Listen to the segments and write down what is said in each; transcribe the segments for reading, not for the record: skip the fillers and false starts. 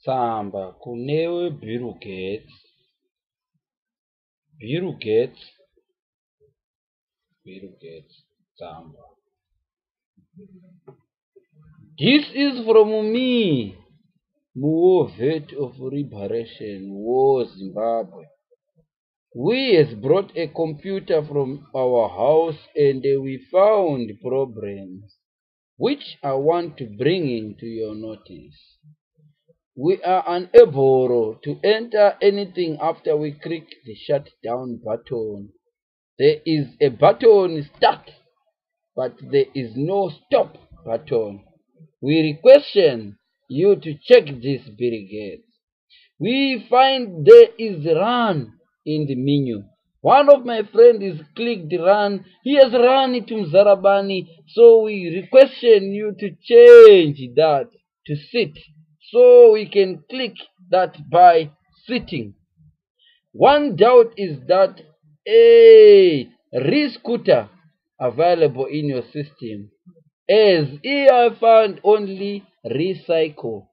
Tsamba kunewe Bill Gates. Bill Gates. Tsamba. This is from me, vet of Liberation, War Zimbabwe. We has brought a computer from our house and we found problems, which I want to bring into your notice. We are unable to enter anything after we click the shutdown button. There is a button start, but there is no stop button. We request you to check this brigade. We find there is run in the menu. One of my friends is clicked run. He has run to Mzarabani, so we request you to change that to sit, so we can click that by sitting. One doubt is that a re-scooter available in your system, as I found only recycle,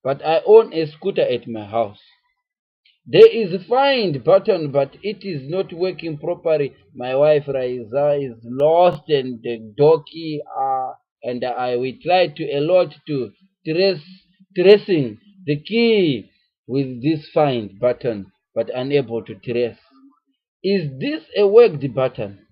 but I own a scooter at my house. There is a find button, but it is not working properly. My wife Raiza is lost and the doggy and we tried to a lot to tracing the key with this find button, but unable to trace. Is this a worked button?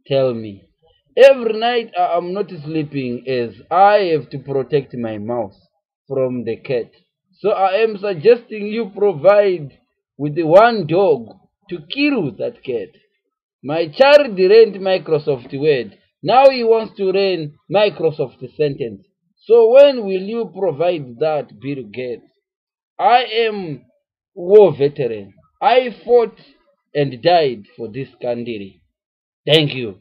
Tell me. Every night I am not sleeping as I have to protect my mouse from the cat. So I am suggesting you provide with the one dog to kill that cat. My child learned Microsoft Word. Now he wants to learn Microsoft Sentence. So when will you provide that, Bill Gates? I am war veteran. I fought and died for this country. Thank you.